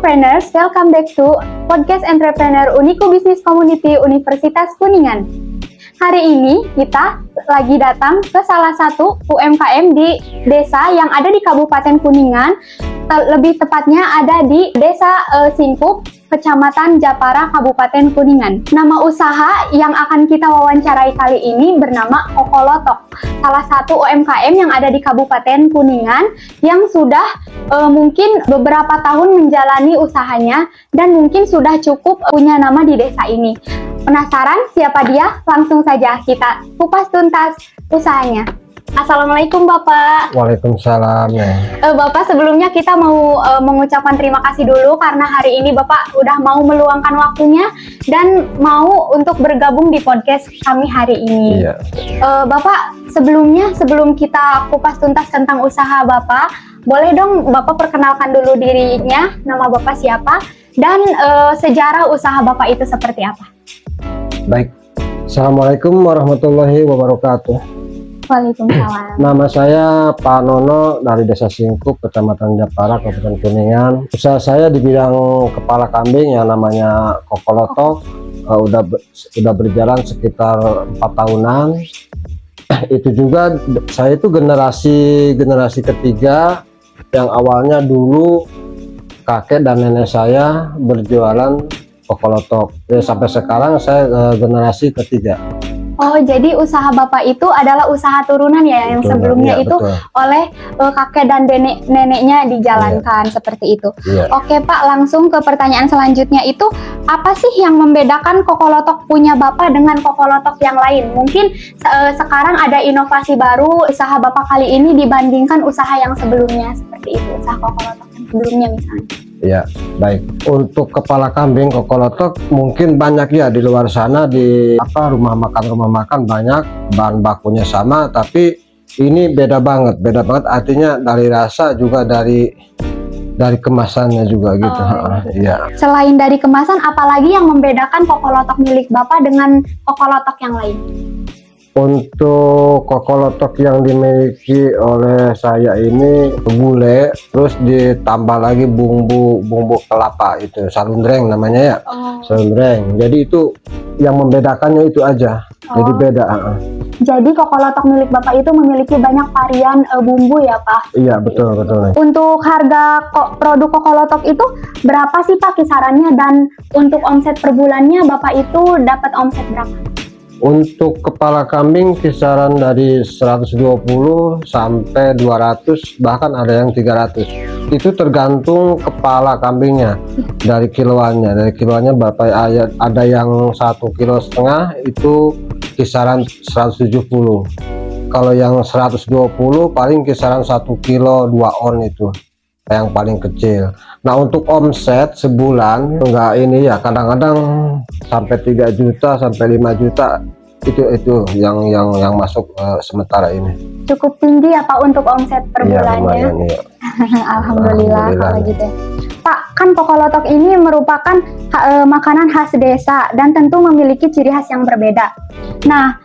Entrepreneurs, welcome back to Podcast Entrepreneur Unico Business Community Universitas Kuningan. Hari ini kita lagi datang ke salah satu UMKM di desa yang ada di Kabupaten Kuningan, lebih tepatnya ada di Desa Singkup, Kecamatan Japara, Kabupaten Kuningan. Nama usaha yang akan kita wawancarai kali ini bernama Kokolotok, salah satu UMKM yang ada di Kabupaten Kuningan yang sudah mungkin beberapa tahun menjalani usahanya dan mungkin sudah cukup punya nama di desa ini. Penasaran siapa dia? Langsung saja kita kupas tuntas usahanya. Assalamualaikum Bapak. Waalaikumsalam ya. Bapak, sebelumnya kita mau mengucapkan terima kasih dulu karena hari ini Bapak udah mau meluangkan waktunya dan mau untuk bergabung di podcast kami hari ini. Iya. Bapak, sebelum kita kupas tuntas tentang usaha Bapak, boleh dong Bapak perkenalkan dulu dirinya, nama Bapak siapa, dan sejarah usaha Bapak itu seperti apa? Baik. Assalamualaikum warahmatullahi wabarakatuh. Waalaikumsalam. Nama saya Pak Nono dari Desa Singkup, Kecamatan Japara, Kabupaten Kuningan. Usaha saya di bidang kepala kambing yang namanya Kokolotok. Udah berjalan sekitar 4 tahunan. Itu juga saya itu generasi ketiga yang awalnya dulu kakek dan nenek saya berjualan Kokolotok. Sampai sekarang saya generasi ketiga. Oh, jadi usaha Bapak itu adalah usaha turunan ya, yang Betul, sebelumnya iya, itu betul. oleh kakek dan neneknya dijalankan, seperti itu. Iya. Oke Pak, langsung ke pertanyaan selanjutnya itu, apa sih yang membedakan Kokolotok punya Bapak dengan Kokolotok yang lain? Mungkin sekarang ada inovasi baru usaha Bapak kali ini dibandingkan usaha yang sebelumnya, seperti itu, usaha Kokolotok yang sebelumnya misalnya. Ya, baik. Untuk kepala kambing Kokolotok mungkin banyak ya di luar sana, di rumah makan banyak, bahan bakunya sama, tapi ini beda banget artinya dari rasa juga dari kemasannya juga gitu. Iya. Selain dari kemasan, apalagi yang membedakan Kokolotok milik Bapak dengan Kokolotok yang lain? Untuk Kokolotok yang dimiliki oleh saya ini gulai, terus ditambah lagi bumbu kelapa, itu salundreng namanya ya. Salundreng. Jadi itu yang membedakannya itu aja. Jadi beda. Jadi Kokolotok milik Bapak itu memiliki banyak varian bumbu ya Pak? Iya, betul. Untuk harga produk Kokolotok itu berapa sih Pak kisarannya, dan untuk omset per bulannya Bapak itu dapat omset berapa? Untuk kepala kambing kisaran dari 120 sampai 200, bahkan ada yang 300. Itu tergantung kepala kambingnya, dari kiloannya. Dari kiloannya Bapak ada yang 1,5 kilo itu kisaran 170. Kalau yang 120 paling kisaran 1 kilo 2 on itu yang paling kecil. Nah, untuk omset sebulan enggak ini ya, kadang-kadang sampai 3 juta sampai 5 juta itu yang masuk sementara ini. Cukup tinggi ya Pak untuk omset per bulannya. Lumayan, iya. Alhamdulillah kalau gitu. Pak, kan Kokolotok ini merupakan makanan khas desa dan tentu memiliki ciri khas yang berbeda. Nah,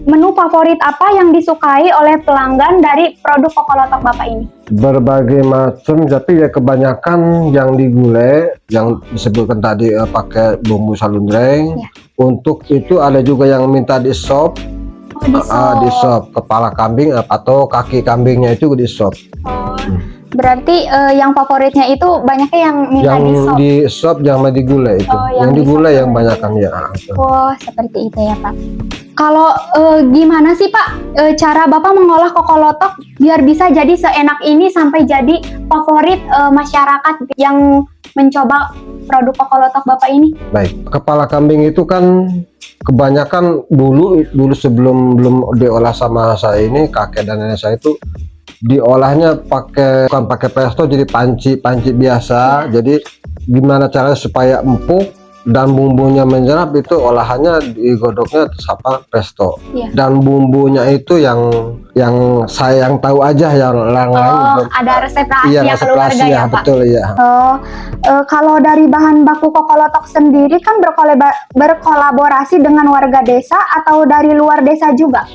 menu favorit apa yang disukai oleh pelanggan dari produk Kokolotok Bapak ini? Berbagai macam, tapi ya kebanyakan yang digulai, yang disebutkan tadi pakai bumbu salundreng. Ya. Untuk itu ada juga yang minta di sop. Di sop kepala kambing atau kaki kambingnya itu di sop. Berarti yang favoritnya itu banyaknya yang minta di sop, jangan digulai itu. Yang digulai yang banyakkan ya. Oh, seperti itu ya Pak. Kalau gimana sih Pak cara Bapak mengolah Kokolotok biar bisa jadi seenak ini sampai jadi favorit masyarakat yang mencoba produk Kokolotok Bapak ini? Baik, kepala kambing itu kan kebanyakan dulu sebelum belum diolah sama saya ini, kakek dan nenek saya itu diolahnya bukan pakai pesto, jadi panci biasa. Jadi gimana caranya supaya empuk dan bumbunya menyerap, itu olahannya digodoknya pesto. Dan bumbunya itu yang saya tahu aja, yang lain ada resep rahasia keluarga ya Pak? Betul ya. Kalau dari bahan baku Kokolotok sendiri kan berkolaborasi dengan warga desa atau dari luar desa juga?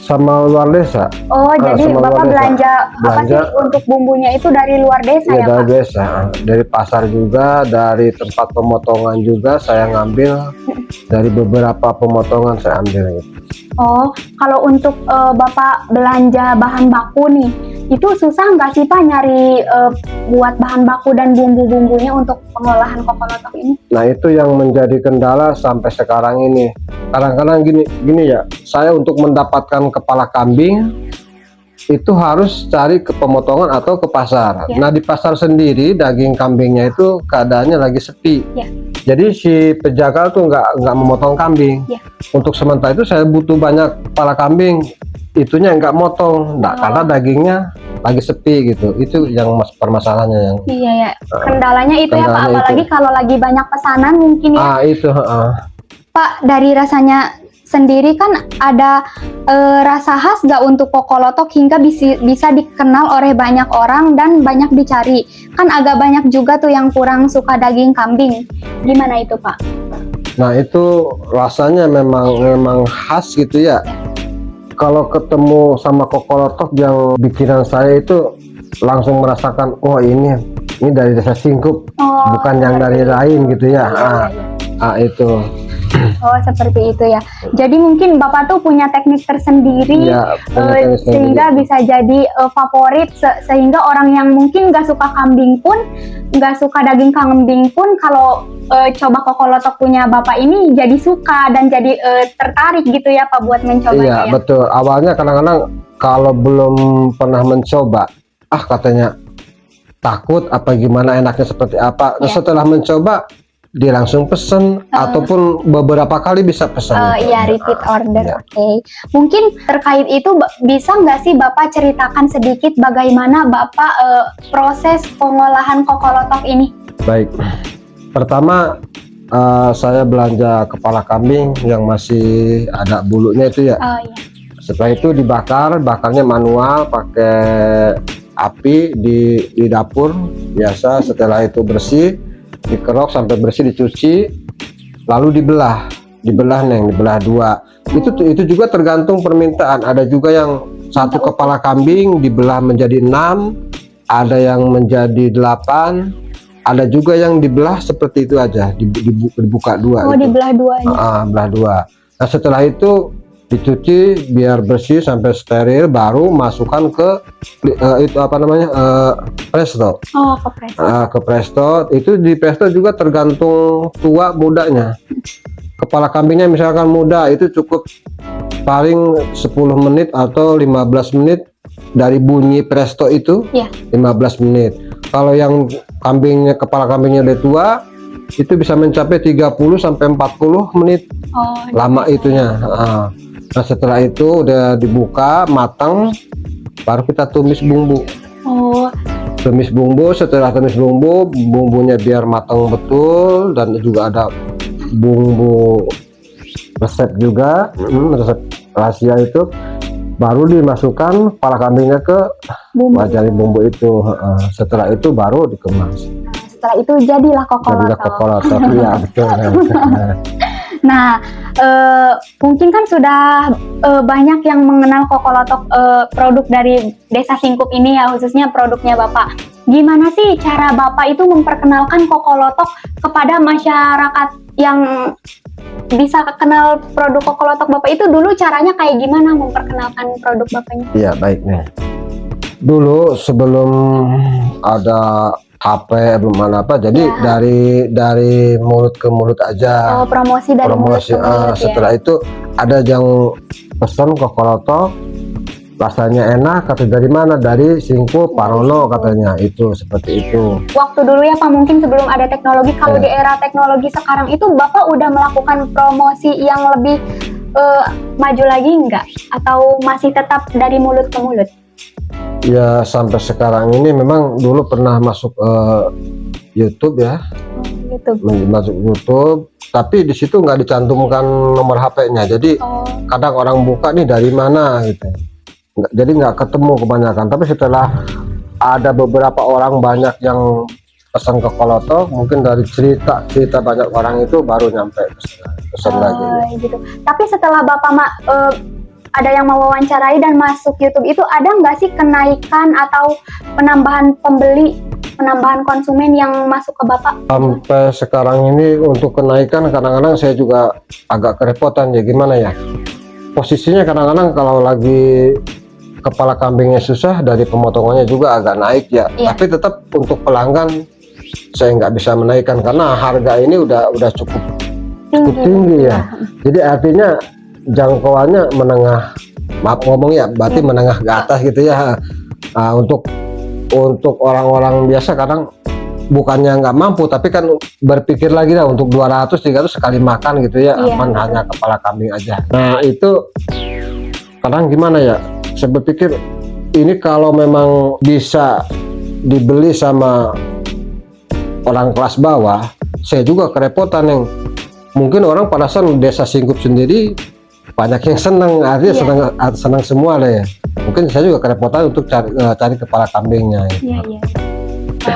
sama luar desa. Oh, jadi sama Bapak luar desa. belanja apa sih untuk bumbunya itu dari luar desa Ya ya, dari Pak? desa, dari pasar juga, dari tempat pemotongan juga saya ngambil, dari beberapa pemotongan saya ambil gitu. Oh, kalau untuk Bapak belanja bahan baku nih, itu susah nggak sih Pak nyari buat bahan baku dan bumbu-bumbunya untuk pengolahan kokolotok ini? Nah itu yang menjadi kendala sampai sekarang ini. Kadang-kadang gini ya, saya untuk mendapatkan kepala kambing itu harus cari ke pemotongan atau ke pasar. Ya. Nah di pasar sendiri daging kambingnya itu keadaannya lagi sepi. Ya. Jadi si penjaga tuh nggak memotong kambing. Ya. Untuk sementara itu saya butuh banyak kepala kambing, itunya nggak motong, karena dagingnya lagi sepi gitu. Itu yang permasalahannya yang. Iya ya, kendalanya itu ya Pak, kendalanya apalagi itu. kalau lagi banyak pesanan mungkin ya. Itu. Pak, dari rasanya sendiri kan ada rasa khas nggak untuk kokolotok hingga bisa dikenal oleh banyak orang dan banyak dicari. Kan agak banyak juga tuh yang kurang suka daging kambing. Gimana itu Pak? Nah itu rasanya memang khas gitu ya. Kalau ketemu sama kokolotok yang bikinan saya itu langsung merasakan, oh ini dari desa Singkup, bukan yang dari lain gitu ya. Itu. Oh seperti itu ya. Jadi mungkin Bapak tuh punya teknik tersendiri ya, teknik sehingga bisa jadi favorit sehingga orang yang mungkin nggak suka kambing pun, nggak suka daging kambing pun kalau coba kokolotok punya Bapak ini jadi suka dan jadi tertarik gitu ya Pak buat mencobanya. Iya betul. Awalnya kadang-kadang kalau belum pernah mencoba, katanya takut apa gimana enaknya seperti apa. Nah, setelah mencoba dia langsung pesen ataupun beberapa kali bisa pesen. Iya, repeat order. Oke. Mungkin terkait itu bisa nggak sih Bapak ceritakan sedikit bagaimana Bapak proses pengolahan kokolotok ini? Baik. Pertama saya belanja kepala kambing yang masih ada bulunya itu ya. Oh iya. Setelah itu bakarnya manual pakai api di dapur biasa. Setelah itu bersih, dikerok sampai bersih, dicuci, lalu dibelah dua. Itu juga tergantung permintaan. Ada juga yang satu kepala kambing dibelah menjadi 6, ada yang menjadi 8, ada juga yang dibelah seperti itu aja, dibuka dua. Oh, dibelah dua aja. Belah dua. Nah setelah itu dicuci biar bersih sampai steril, baru masukkan ke itu apa namanya, presto. Oh, ke presto. Ke presto. Itu di presto juga tergantung tua mudanya. Kepala kambingnya misalkan muda, itu cukup paling 10 menit atau 15 menit dari bunyi presto itu. 15 menit. Kalau yang kepala kambingnya udah tua, itu bisa mencapai 30 sampai 40 menit. Lama itunya. Nah setelah itu udah dibuka matang, baru kita tumis bumbu. Tumis bumbu. Setelah tumis bumbunya biar matang betul, dan juga ada bumbu resep juga, resep rahasia itu, baru dimasukkan kepala kambingnya ke wajan bumbu itu. Setelah itu baru dikemas. Setelah itu jadilah kokolotok. Iya betul. Nah, mungkin kan sudah banyak yang mengenal kokolotok, produk dari Desa Singkup ini ya, khususnya produknya Bapak. Gimana sih cara Bapak itu memperkenalkan kokolotok kepada masyarakat yang bisa kenal produk kokolotok Bapak itu? Dulu caranya kayak gimana memperkenalkan produk Bapaknya? Iya, baik nih. Dulu sebelum ada HP belum apa, jadi dari mulut ke mulut aja. Promosi dari mulut ke mulut. Setelah itu ada yang pesan kokolotok, rasanya enak, kata dari mana, dari Singkup Parono katanya, itu seperti itu. Waktu dulu ya Pak, mungkin sebelum ada teknologi. Kalau di era teknologi sekarang itu Bapak udah melakukan promosi yang lebih maju lagi nggak, atau masih tetap dari mulut ke mulut? Ya sampai sekarang ini memang dulu pernah masuk YouTube ya. Masuk YouTube, tapi di situ nggak dicantumkan nomor HP-nya. Jadi kadang orang buka nih dari mana gitu. Jadi nggak ketemu kebanyakan. Tapi setelah ada beberapa orang banyak yang pesan ke kokolotok, mungkin dari cerita banyak orang itu baru nyampe pesan lagi. Gitu. Tapi setelah Bapak ada yang mewawancarai dan masuk YouTube itu, ada nggak sih kenaikan atau penambahan pembeli, penambahan konsumen yang masuk ke Bapak? Sampai sekarang ini untuk kenaikan kadang-kadang saya juga agak kerepotan ya, gimana ya, posisinya kadang-kadang kalau lagi kepala kambingnya susah, dari pemotongannya juga agak naik ya. Iya. Tapi tetap untuk pelanggan saya nggak bisa menaikkan karena harga ini udah cukup tinggi ya. Jadi artinya jangkauannya menengah, maaf ngomong ya, berarti menengah ke atas gitu ya. Nah, untuk orang-orang biasa kadang bukannya nggak mampu, tapi kan berpikir lagi lah untuk 200-300 sekali makan gitu ya. Iya. Aman hanya kepala kambing aja. Nah itu kadang gimana ya, saya berpikir ini kalau memang bisa dibeli sama orang kelas bawah, saya juga kerepotan yang mungkin orang pada saat desa Singkup sendiri banyak yang senang, artinya senang semua lah ya. Mungkin saya juga kerepotan untuk cari kepala kambingnya. Iya.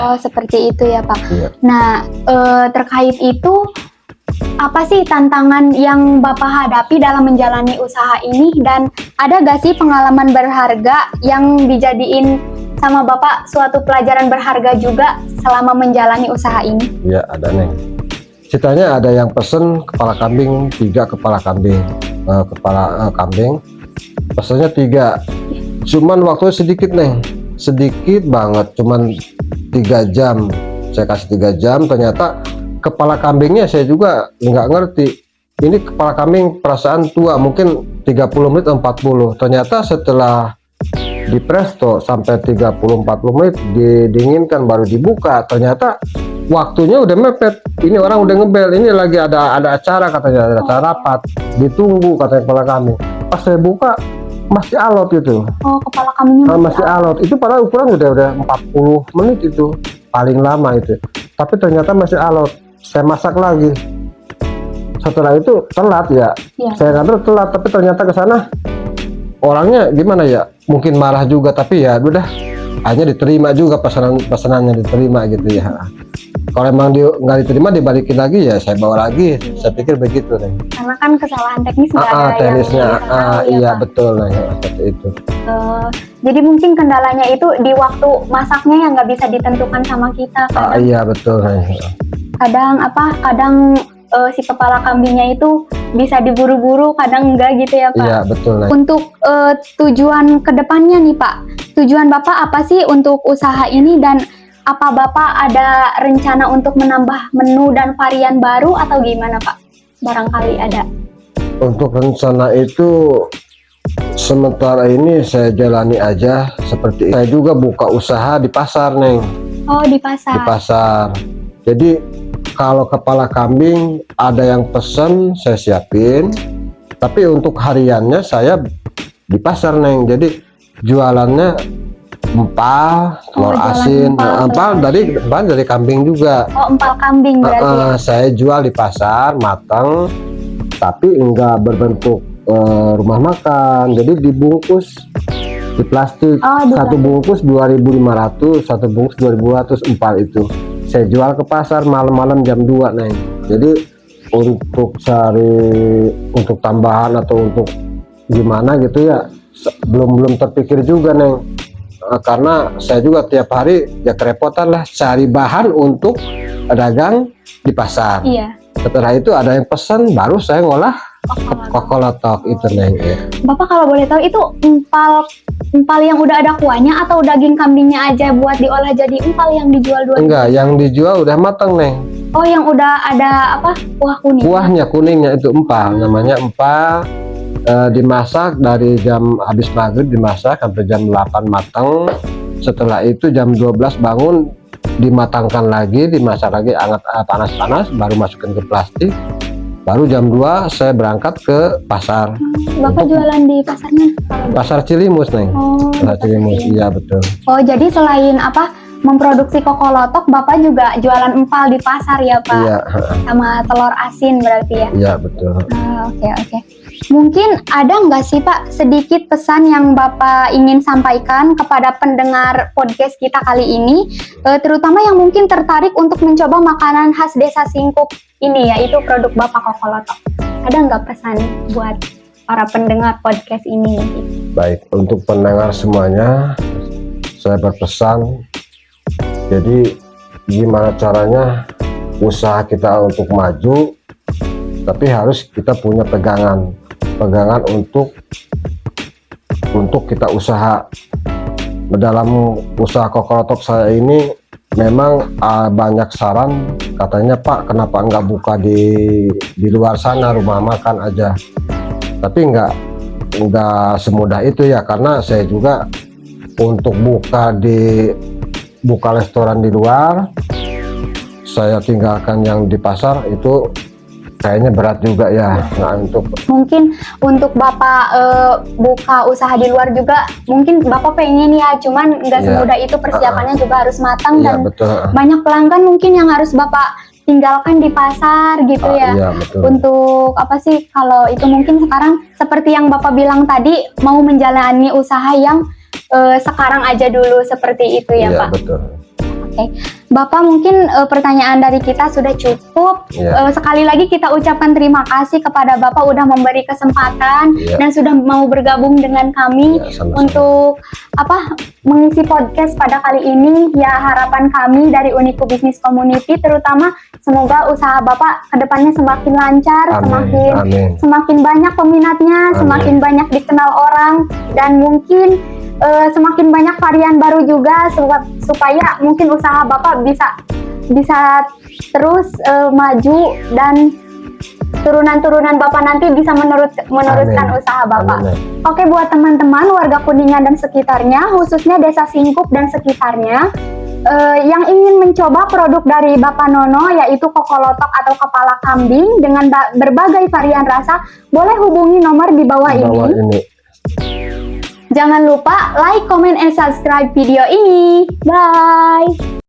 Oh, seperti itu ya Pak. Iya. Nah, terkait itu, apa sih tantangan yang Bapak hadapi dalam menjalani usaha ini, dan ada gak sih pengalaman berharga yang dijadiin sama Bapak suatu pelajaran berharga juga selama menjalani usaha ini? Iya, ada nih. Ceritanya ada yang pesen kepala kambing, 3 kepala kambing, kambing pesennya 3, cuman waktu sedikit nih, sedikit banget, cuman 3 jam. Saya kasih 3 jam, ternyata kepala kambingnya saya juga nggak ngerti. Ini kepala kambing perasaan tua, mungkin 30 menit 40. Ternyata setelah di presto sampai 30-40 menit didinginkan baru dibuka, ternyata waktunya udah mepet. Ini orang udah ngebel, ini lagi ada acara katanya, ada acara rapat, ditunggu katanya kepala kambing. Pas saya buka masih alot gitu. Oh, kepala kambingnya masih alot. Itu padahal ukuran udah 40 menit itu paling lama itu, tapi ternyata masih alot. Saya masak lagi, setelah itu telat ya. Saya nganter telat, tapi ternyata ke sana orangnya gimana ya, mungkin marah juga, tapi ya udah, hanya diterima juga, pesanannya diterima gitu ya. Kalau emang nggak diterima dibalikin lagi ya saya bawa lagi. Saya pikir begitu nih. Karena kan kesalahan teknis nggak ada teknisnya, yang iya betul, nah seperti itu. Jadi mungkin kendalanya itu di waktu masaknya yang nggak bisa ditentukan sama kita. Iya betul. Nah. Kadang si kepala kambingnya itu bisa diburu-buru, kadang enggak gitu ya Pak. Iya betul. Nah. Untuk tujuan kedepannya nih Pak, tujuan Bapak apa sih untuk usaha ini, dan apa Bapak ada rencana untuk menambah menu dan varian baru atau gimana Pak? Barangkali ada. Untuk rencana itu sementara ini saya jalani aja, seperti saya juga buka usaha di pasar Neng. Oh, di pasar. Di pasar. Jadi kalau kepala kambing ada yang pesen saya siapin, tapi untuk hariannya saya di pasar Neng. Jadi jualannya empal, telur asin, empal dari kambing juga. Oh, empal kambing berarti. Saya jual di pasar matang, tapi enggak berbentuk rumah makan. Jadi dibungkus di plastik. Satu bungkus 2.500, satu bungkus 2.200 empal itu. Saya jual ke pasar malam-malam jam 2 Neng. Jadi untuk cari untuk tambahan atau untuk gimana gitu ya, belum terpikir juga Neng. Karena saya juga tiap hari ya kerepotan lah cari bahan untuk dagang di pasar. Iya. Setelah itu ada yang pesan, baru saya ngolah kokolotok itu Neng. Bapak kalau boleh tahu itu empal yang udah ada kuahnya atau daging kambingnya aja buat diolah jadi empal yang dijual dua? Enggak, yang dijual udah matang Neng. Oh, yang udah ada kuah kuning? Kuahnya kuningnya itu empal, namanya empal. Dimasak dari jam habis maghrib, dimasak sampai jam 8 matang. Setelah itu jam 12 bangun, dimatangkan lagi, dimasak lagi hangat, panas-panas, baru masukin ke plastik. Baru jam 2 saya berangkat ke pasar. Bapak jualan di pasarnya? Pasar Cilimus Neng. Oh, pasar Cilimus, iya betul. Oh, jadi selain memproduksi kokolotok, Bapak juga jualan empal di pasar ya Pak? Iya. Sama telur asin berarti ya? Iya betul. Oke. Mungkin ada nggak sih Pak sedikit pesan yang Bapak ingin sampaikan kepada pendengar podcast kita kali ini, terutama yang mungkin tertarik untuk mencoba makanan khas Desa Singkup ini, yaitu produk Bapak kokolotok? Ada nggak pesan buat para pendengar podcast ini? Baik, untuk pendengar semuanya, saya berpesan, jadi gimana caranya usaha kita untuk maju, tapi harus kita punya pegangan untuk kita usaha. Dalam usaha kokolotok saya ini memang banyak saran, katanya Pak kenapa enggak buka di luar sana, rumah makan aja, tapi enggak semudah itu ya, karena saya juga untuk buka restoran di luar, saya tinggalkan yang di pasar, itu kayaknya berat juga ya. Nah, mungkin untuk Bapak buka usaha di luar juga mungkin Bapak pengen ya, cuman nggak semudah itu, persiapannya juga harus matang, dan betul. Banyak pelanggan mungkin yang harus Bapak tinggalkan di pasar gitu ya. Iya, betul. Untuk apa sih, kalau itu mungkin sekarang seperti yang Bapak bilang tadi, mau menjalani usaha yang sekarang aja dulu, seperti itu ya, iya, Pak. Betul. Oke, Bapak, mungkin pertanyaan dari kita sudah cukup. Sekali lagi kita ucapkan terima kasih kepada Bapak udah memberi kesempatan dan sudah mau bergabung dengan kami untuk mengisi podcast pada kali ini. Ya, harapan kami dari Unico Business Community terutama semoga usaha Bapak kedepannya semakin lancar, semakin banyak peminatnya, semakin banyak dikenal orang, dan mungkin semakin banyak varian baru juga supaya mungkin usaha Bapak bisa terus maju, dan turunan Bapak nanti bisa meneruskan usaha Bapak. Oke, buat teman-teman warga Kuningan dan sekitarnya, khususnya Desa Singkup dan sekitarnya, yang ingin mencoba produk dari Bapak Nono, yaitu kokolotok atau kepala kambing dengan berbagai varian rasa, boleh hubungi nomor di bawah ini. Jangan lupa like, comment, and subscribe video ini. Bye!